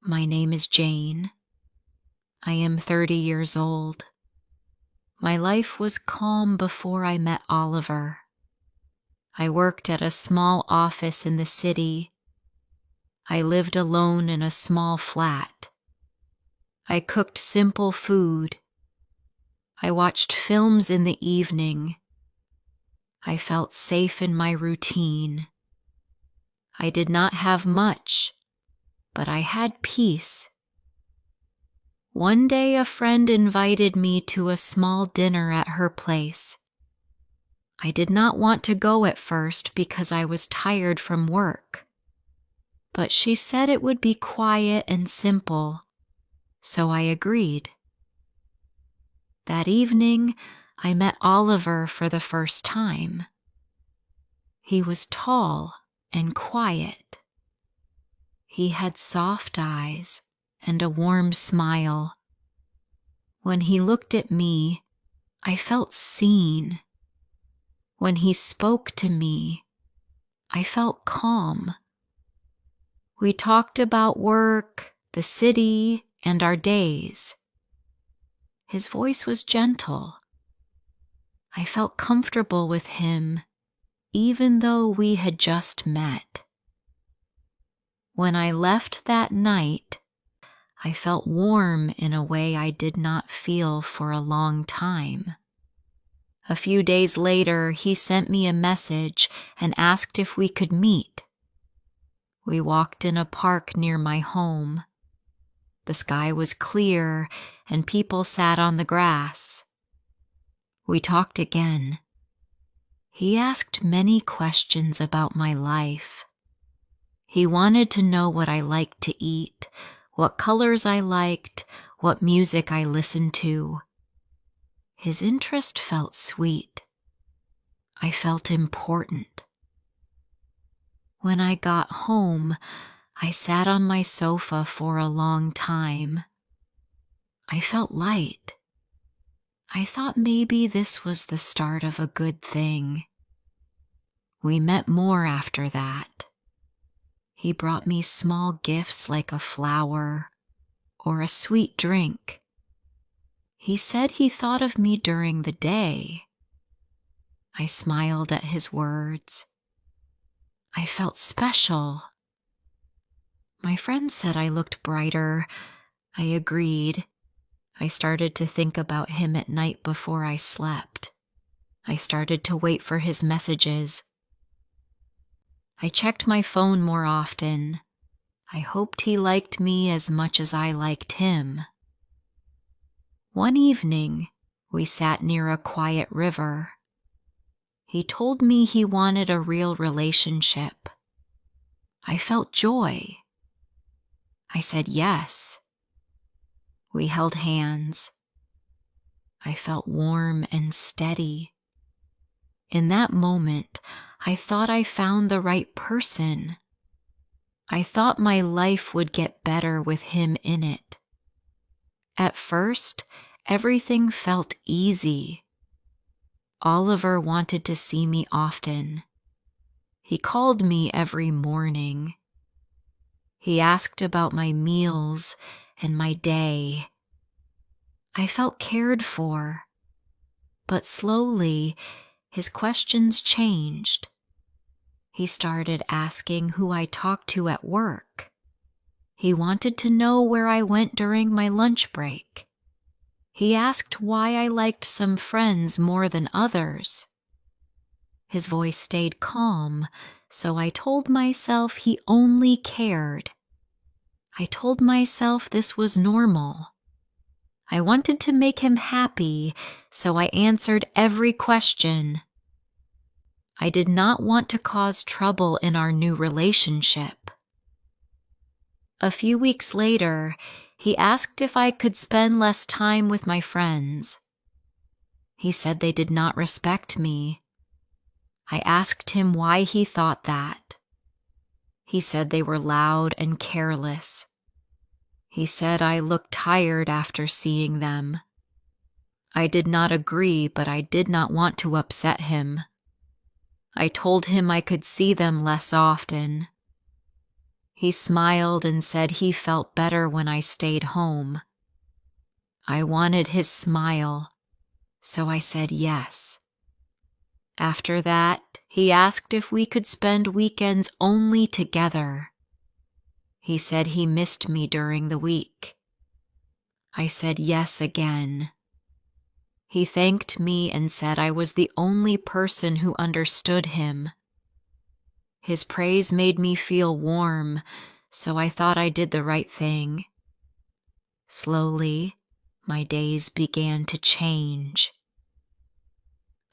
My name is Jane. I am 30 years old. My life was calm before I met Oliver. I worked at a small office in the city. I lived alone in a small flat. I cooked simple food. I watched films in the evening. I felt safe in my routine. I did not have much, but I had peace. One day a friend invited me to a small dinner at her place. I did not want to go at first because I was tired from work, but she said it would be quiet and simple, so I agreed. That evening, I met Oliver for the first time. He was tall and quiet. He had soft eyes and a warm smile. When he looked at me, I felt seen. When he spoke to me, I felt calm. We talked about work, the city, and our days. His voice was gentle. I felt comfortable with him, even though we had just met. When I left that night, I felt warm in a way I did not feel for a long time. A few days later, he sent me a message and asked if we could meet. We walked in a park near my home. The sky was clear and people sat on the grass. We talked again. He asked many questions about my life. He wanted to know what I liked to eat, what colors I liked, what music I listened to. His interest felt sweet. I felt important. When I got home, I sat on my sofa for a long time. I felt light. I thought maybe this was the start of a good thing. We met more after that. He brought me small gifts like a flower or a sweet drink. He said he thought of me during the day. I smiled at his words. I felt special. My friends said I looked brighter. I agreed. I started to think about him at night before I slept. I started to wait for his messages. I checked my phone more often. I hoped he liked me as much as I liked him. One evening, we sat near a quiet river. He told me he wanted a real relationship. I felt joy. I said yes. We held hands. I felt warm and steady. In that moment, I thought I found the right person. I thought my life would get better with him in it. At first, everything felt easy. Oliver wanted to see me often. He called me every morning. He asked about my meals and my day. I felt cared for, but slowly, his questions changed. He started asking who I talked to at work. He wanted to know where I went during my lunch break. He asked why I liked some friends more than others. His voice stayed calm, so I told myself he only cared. I told myself this was normal. I wanted to make him happy, so I answered every question. I did not want to cause trouble in our new relationship. A few weeks later, he asked if I could spend less time with my friends. He said they did not respect me. I asked him why he thought that. He said they were loud and careless. He said I looked tired after seeing them. I did not agree, but I did not want to upset him. I told him I could see them less often. He smiled and said he felt better when I stayed home. I wanted his smile, so I said yes. After that, he asked if we could spend weekends only together. He said he missed me during the week. I said yes again. He thanked me and said I was the only person who understood him. His praise made me feel warm, so I thought I did the right thing. Slowly, my days began to change.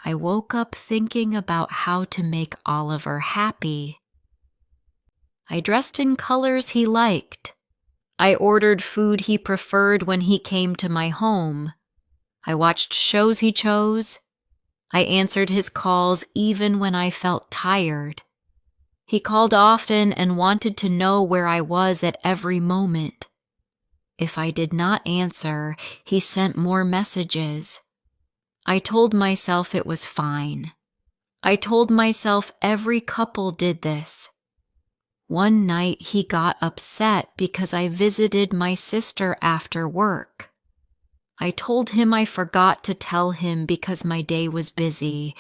I woke up thinking about how to make Oliver happy. I dressed in colors he liked. I ordered food he preferred when he came to my home. I watched shows he chose. I answered his calls even when I felt tired. He called often and wanted to know where I was at every moment. If I did not answer, he sent more messages. I told myself it was fine. I told myself every couple did this. One night he got upset because I visited my sister after work. I told him I forgot to tell him because my day was busy.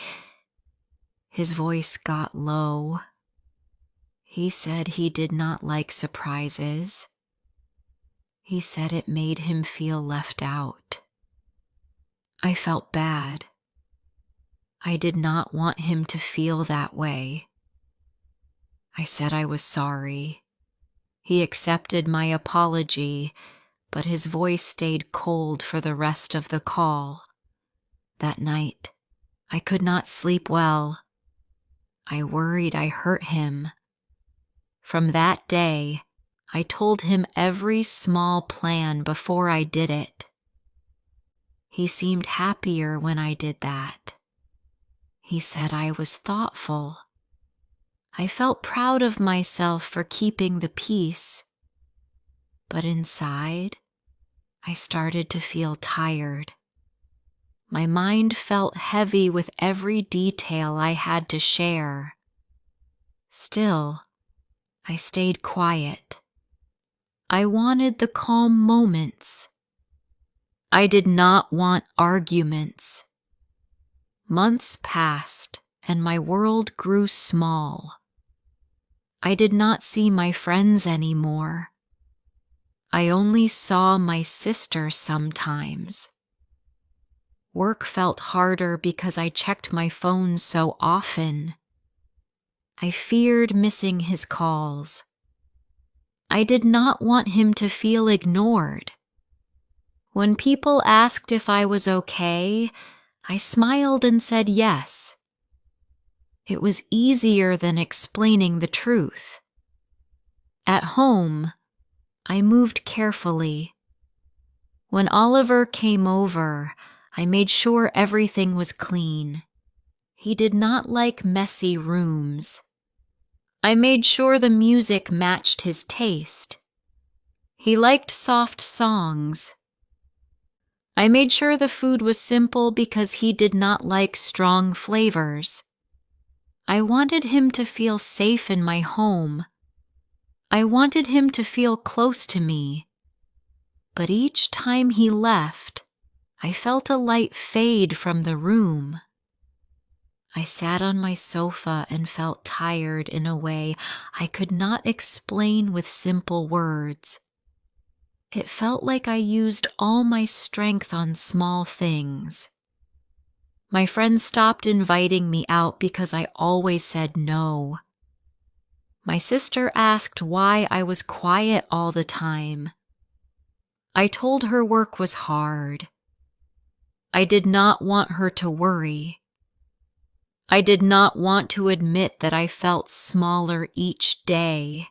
His voice got low. He said he did not like surprises. He said it made him feel left out. I felt bad. I did not want him to feel that way. I said I was sorry. He accepted my apology, but his voice stayed cold for the rest of the call. That night, I could not sleep well. I worried I hurt him. From that day, I told him every small plan before I did it. He seemed happier when I did that. He said I was thoughtful. I felt proud of myself for keeping the peace. But inside, I started to feel tired. My mind felt heavy with every detail I had to share. Still, I stayed quiet. I wanted the calm moments. I did not want arguments. Months passed, and my world grew small. I did not see my friends anymore. I only saw my sister sometimes. Work felt harder because I checked my phone so often. I feared missing his calls. I did not want him to feel ignored. When people asked if I was okay, I smiled and said yes. It was easier than explaining the truth. At home, I moved carefully. When Oliver came over, I made sure everything was clean. He did not like messy rooms. I made sure the music matched his taste. He liked soft songs. I made sure the food was simple because he did not like strong flavors. I wanted him to feel safe in my home. I wanted him to feel close to me. But each time he left, I felt a light fade from the room. I sat on my sofa and felt tired in a way I could not explain with simple words. It felt like I used all my strength on small things. My friends stopped inviting me out because I always said no. My sister asked why I was quiet all the time. I told her work was hard. I did not want her to worry. I did not want to admit that I felt smaller each day.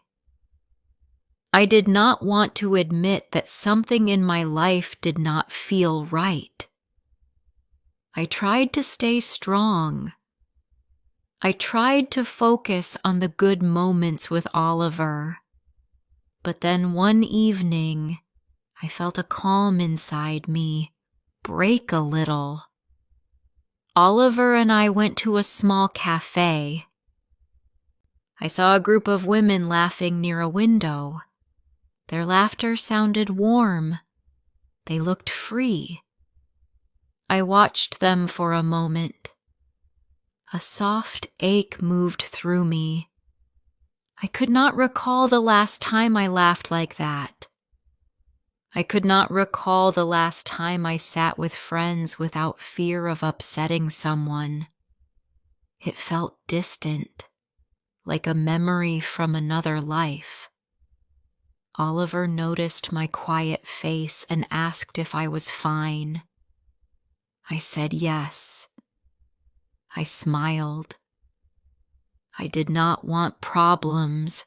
I did not want to admit that something in my life did not feel right. I tried to stay strong. I tried to focus on the good moments with Oliver. But then one evening, I felt a calm inside me break a little. Oliver and I went to a small cafe. I saw a group of women laughing near a window. Their laughter sounded warm. They looked free. I watched them for a moment. A soft ache moved through me. I could not recall the last time I laughed like that. I could not recall the last time I sat with friends without fear of upsetting someone. It felt distant, like a memory from another life. Oliver noticed my quiet face and asked if I was fine. I said yes. I smiled. I did not want problems.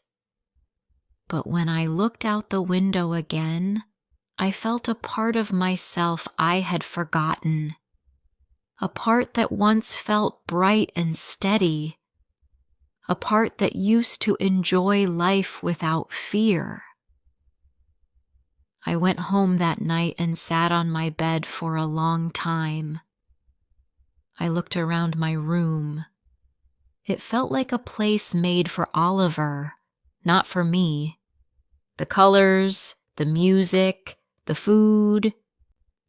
But when I looked out the window again, I felt a part of myself I had forgotten. A part that once felt bright and steady. A part that used to enjoy life without fear. I went home that night and sat on my bed for a long time. I looked around my room. It felt like a place made for Oliver, not for me. The colors, the music, the food,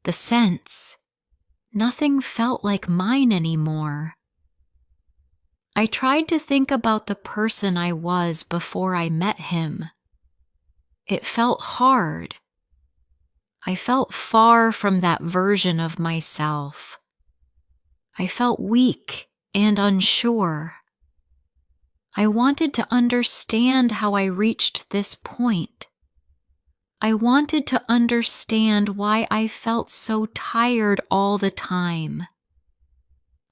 the scents. Nothing felt like mine anymore. I tried to think about the person I was before I met him. It felt hard. I felt far from that version of myself. I felt weak and unsure. I wanted to understand how I reached this point. I wanted to understand why I felt so tired all the time.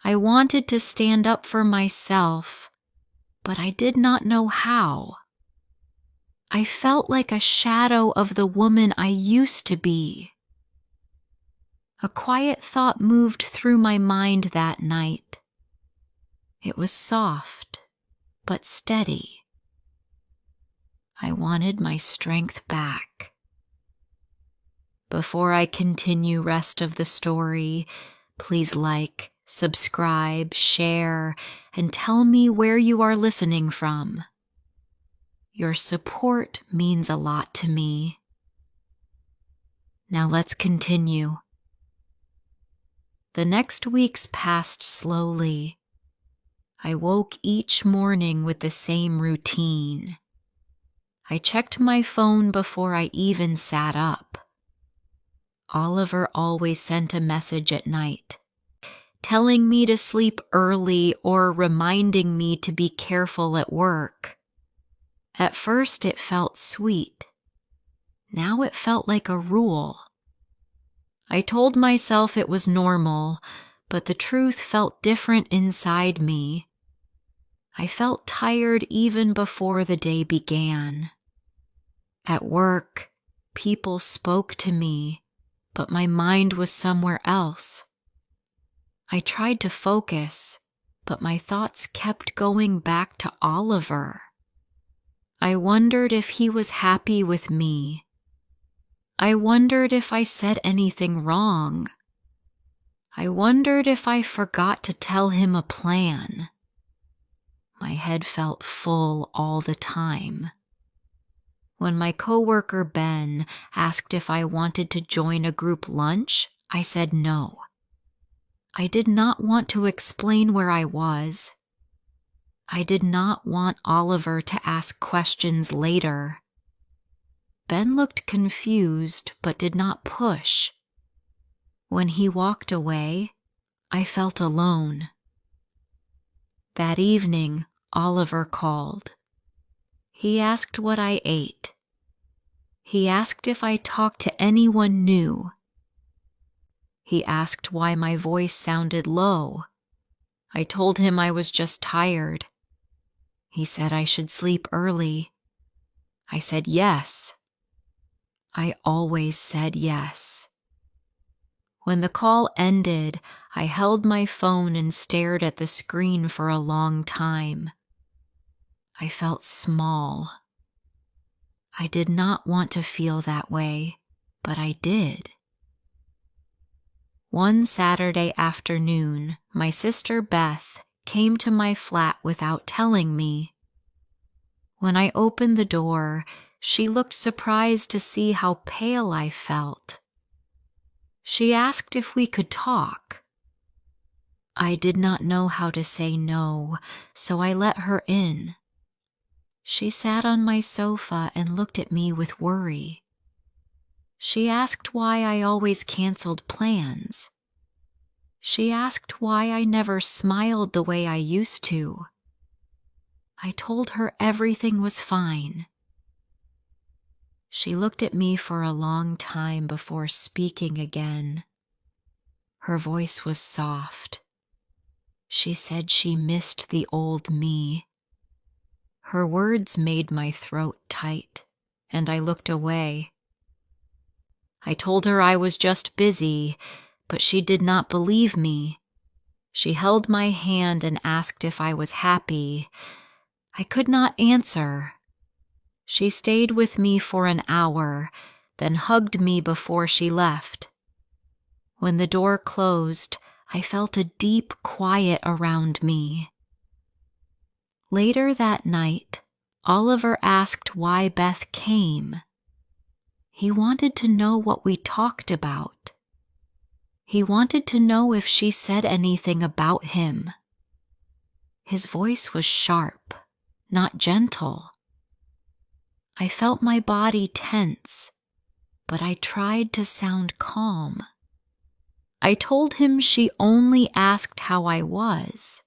I wanted to stand up for myself, but I did not know how. I felt like a shadow of the woman I used to be. A quiet thought moved through my mind that night. It was soft, but steady. I wanted my strength back. Before I continue rest of the story, please like, subscribe, share, and tell me where you are listening from. Your support means a lot to me. Now let's continue. The next weeks passed slowly. I woke each morning with the same routine. I checked my phone before I even sat up. Oliver always sent a message at night, telling me to sleep early or reminding me to be careful at work. At first it felt sweet. Now it felt like a rule. I told myself it was normal, but the truth felt different inside me. I felt tired even before the day began. At work, people spoke to me, but my mind was somewhere else. I tried to focus, but my thoughts kept going back to Oliver. I wondered if he was happy with me. I wondered if I said anything wrong. I wondered if I forgot to tell him a plan. My head felt full all the time. When my coworker Ben asked if I wanted to join a group lunch, I said no. I did not want to explain where I was. I did not want Oliver to ask questions later. Ben looked confused but did not push. When he walked away, I felt alone. That evening, Oliver called. He asked what I ate. He asked if I talked to anyone new. He asked why my voice sounded low. I told him I was just tired. He said I should sleep early. I said yes. I always said yes. When the call ended, I held my phone and stared at the screen for a long time. I felt small. I did not want to feel that way, but I did. One Saturday afternoon, my sister Beth came to my flat without telling me. When I opened the door, she looked surprised to see how pale I felt. She asked if we could talk. I did not know how to say no, so I let her in. She sat on my sofa and looked at me with worry. She asked why I always canceled plans. She asked why I never smiled the way I used to. I told her everything was fine. She looked at me for a long time before speaking again. Her voice was soft. She said she missed the old me. Her words made my throat tight, and I looked away. I told her I was just busy, but she did not believe me. She held my hand and asked if I was happy. I could not answer. She stayed with me for an hour, then hugged me before she left. When the door closed, I felt a deep quiet around me. Later that night, Oliver asked why Beth came. He wanted to know what we talked about. He wanted to know if she said anything about him. His voice was sharp, not gentle. I felt my body tense, but I tried to sound calm. I told him she only asked how I was.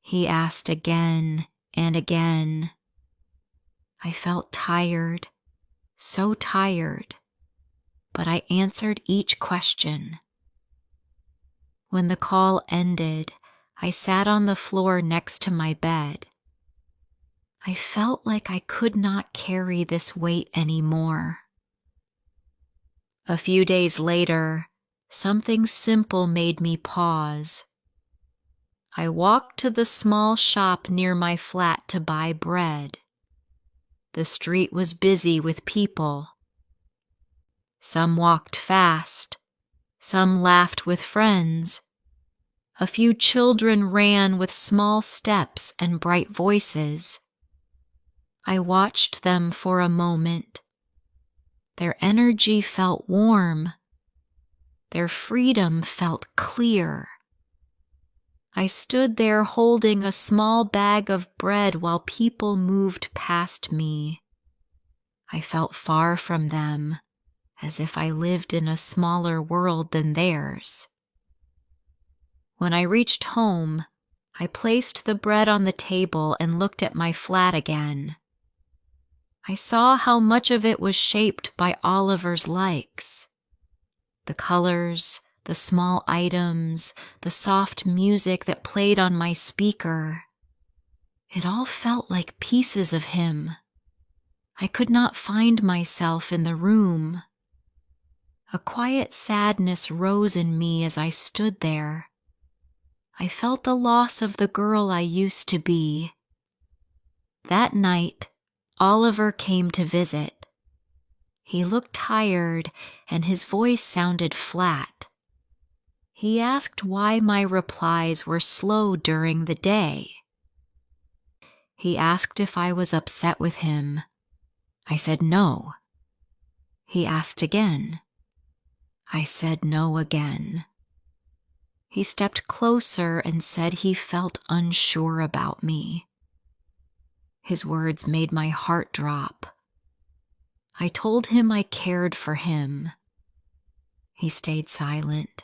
He asked again and again. I felt tired, so tired, but I answered each question. When the call ended, I sat on the floor next to my bed. I felt like I could not carry this weight anymore. A few days later, something simple made me pause. I walked to the small shop near my flat to buy bread. The street was busy with people. Some walked fast. Some laughed with friends. A few children ran with small steps and bright voices. I watched them for a moment. Their energy felt warm. Their freedom felt clear. I stood there holding a small bag of bread while people moved past me. I felt far from them, as if I lived in a smaller world than theirs. When I reached home, I placed the bread on the table and looked at my flat again. I saw how much of it was shaped by Oliver's likes. The colors, the small items, the soft music that played on my speaker. It all felt like pieces of him. I could not find myself in the room. A quiet sadness rose in me as I stood there. I felt the loss of the girl I used to be. That night, Oliver came to visit. He looked tired, and his voice sounded flat. He asked why my replies were slow during the day. He asked if I was upset with him. I said no. He asked again. I said no again. He stepped closer and said he felt unsure about me. His words made my heart drop. I told him I cared for him. He stayed silent.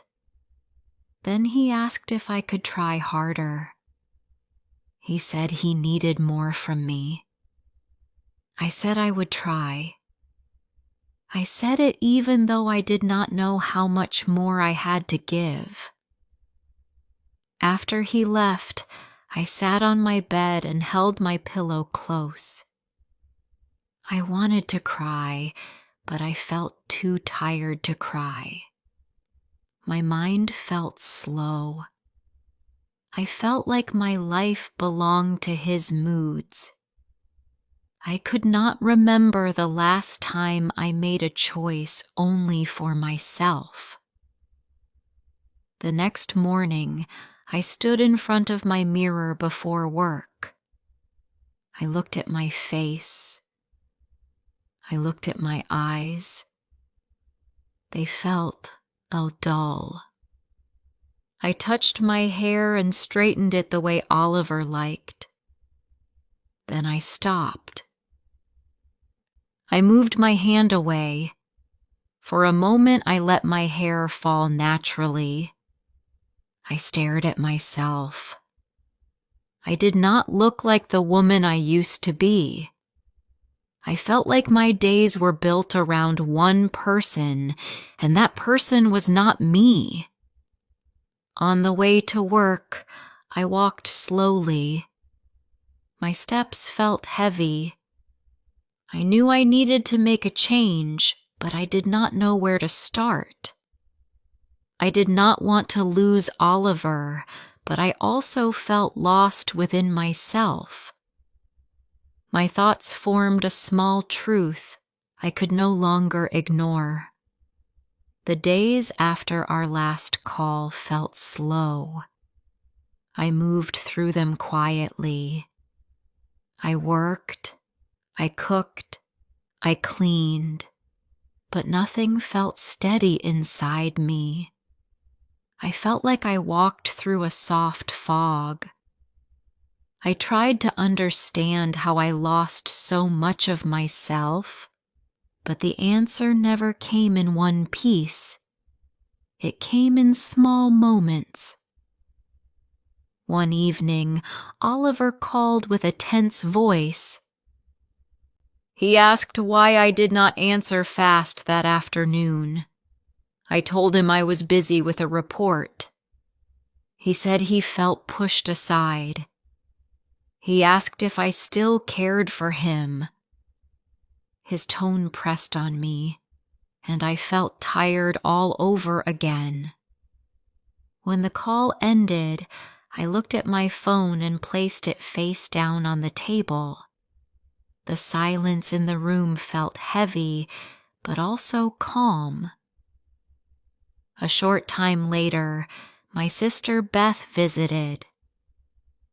Then he asked if I could try harder. He said he needed more from me. I said I would try. I said it even though I did not know how much more I had to give. After he left, I sat on my bed and held my pillow close. I wanted to cry, but I felt too tired to cry. My mind felt slow. I felt like my life belonged to his moods. I could not remember the last time I made a choice only for myself. The next morning, I stood in front of my mirror before work. I looked at my face. I looked at my eyes. They felt dull. I touched my hair and straightened it the way Oliver liked. Then I stopped. I moved my hand away. For a moment, I let my hair fall naturally. I stared at myself. I did not look like the woman I used to be. I felt like my days were built around one person, and that person was not me. On the way to work, I walked slowly. My steps felt heavy. I knew I needed to make a change, but I did not know where to start. I did not want to lose Oliver, but I also felt lost within myself. My thoughts formed a small truth I could no longer ignore. The days after our last call felt slow. I moved through them quietly. I worked, I cooked, I cleaned, but nothing felt steady inside me. I felt like I walked through a soft fog. I tried to understand how I lost so much of myself, but the answer never came in one piece. It came in small moments. One evening, Oliver called with a tense voice. He asked why I did not answer fast that afternoon. I told him I was busy with a report. He said he felt pushed aside. He asked if I still cared for him. His tone pressed on me, and I felt tired all over again. When the call ended, I looked at my phone and placed it face down on the table. The silence in the room felt heavy, but also calm. A short time later, my sister Beth visited.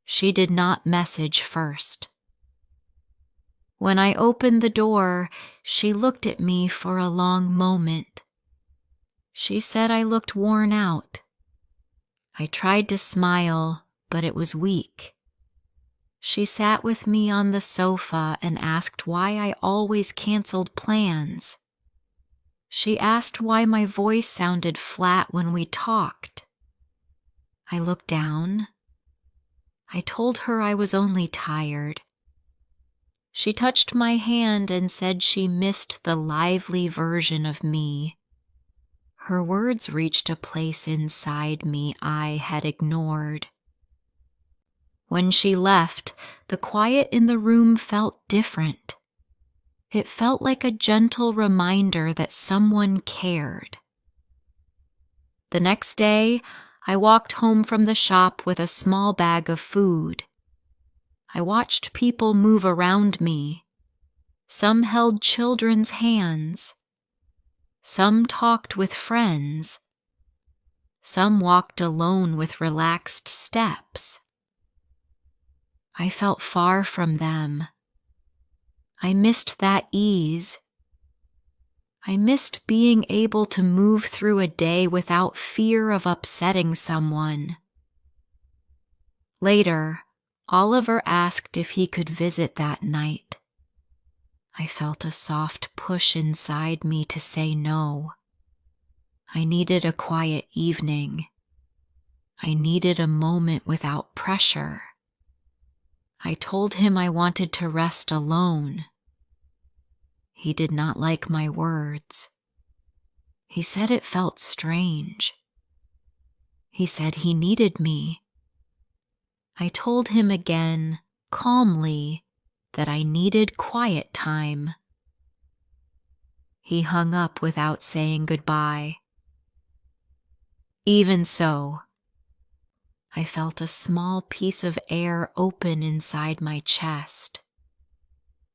She did not message first. When I opened the door, she looked at me for a long moment. She said I looked worn out. I tried to smile, but it was weak. She sat with me on the sofa and asked why I always canceled plans. She asked why my voice sounded flat when we talked. I looked down. I told her I was only tired. She touched my hand and said she missed the lively version of me. Her words reached a place inside me I had ignored. When she left, the quiet in the room felt different. It felt like a gentle reminder that someone cared. The next day, I walked home from the shop with a small bag of food. I watched people move around me. Some held children's hands. Some talked with friends. Some walked alone with relaxed steps. I felt far from them. I missed that ease. I missed being able to move through a day without fear of upsetting someone. Later, Oliver asked if he could visit that night. I felt a soft push inside me to say no. I needed a quiet evening. I needed a moment without pressure. I told him I wanted to rest alone. He did not like my words. He said it felt strange. He said he needed me. I told him again, calmly, that I needed quiet time. He hung up without saying goodbye. Even so, I felt a small piece of air open inside my chest.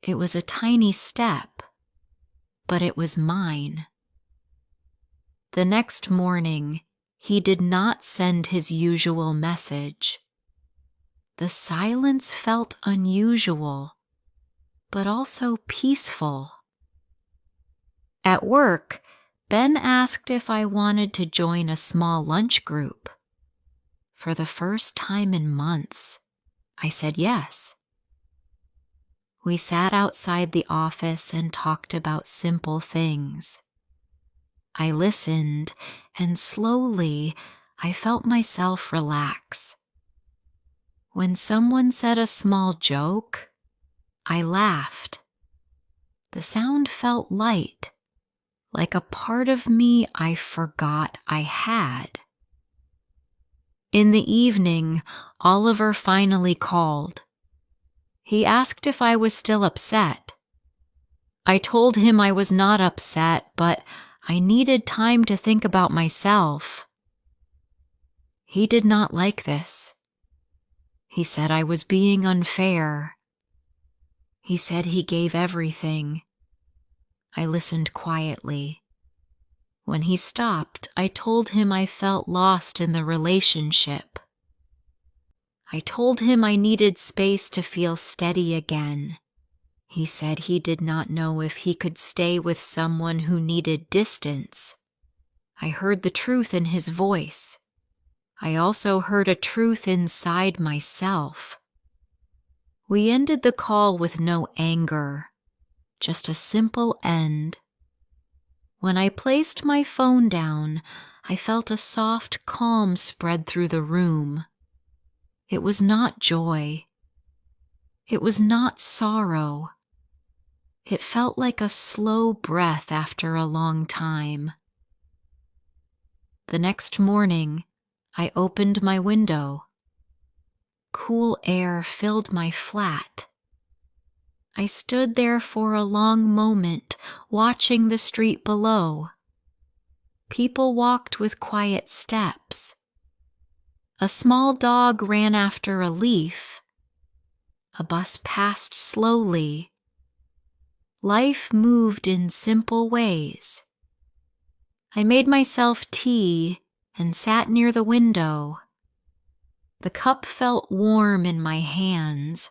It was a tiny step, but it was mine. The next morning, he did not send his usual message. The silence felt unusual. but also peaceful. At work, Ben asked if I wanted to join a small lunch group. For the first time in months, I said yes. We sat outside the office and talked about simple things. I listened, and slowly I felt myself relax. When someone said a small joke, I laughed. The sound felt light, like a part of me I forgot I had. In the evening, Oliver finally called. He asked if I was still upset. I told him I was not upset, but I needed time to think about myself. He did not like this. He said I was being unfair. He said he gave everything. I listened quietly. When he stopped, I told him I felt lost in the relationship. I told him I needed space to feel steady again. He said he did not know if he could stay with someone who needed distance. I heard the truth in his voice. I also heard a truth inside myself. We ended the call with no anger, just a simple end. When I placed my phone down, I felt a soft calm spread through the room. It was not joy. It was not sorrow. It felt like a slow breath after a long time. The next morning, I opened my window. Cool air filled my flat. I stood there for a long moment, watching the street below. People walked with quiet steps. A small dog ran after a leaf. A bus passed slowly. Life moved in simple ways. I made myself tea and sat near the window. The cup felt warm in my hands.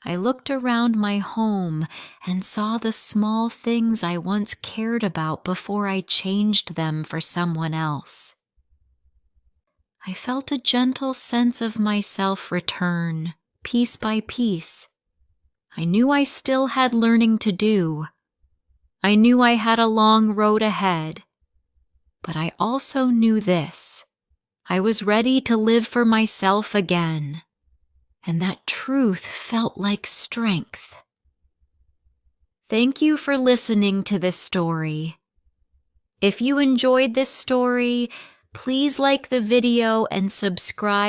I looked around my home and saw the small things I once cared about before I changed them for someone else. I felt a gentle sense of myself return, piece by piece. I knew I still had learning to do. I knew I had a long road ahead. But I also knew this. I was ready to live for myself again. And that truth felt like strength. Thank you for listening to this story. If you enjoyed this story, please like the video and subscribe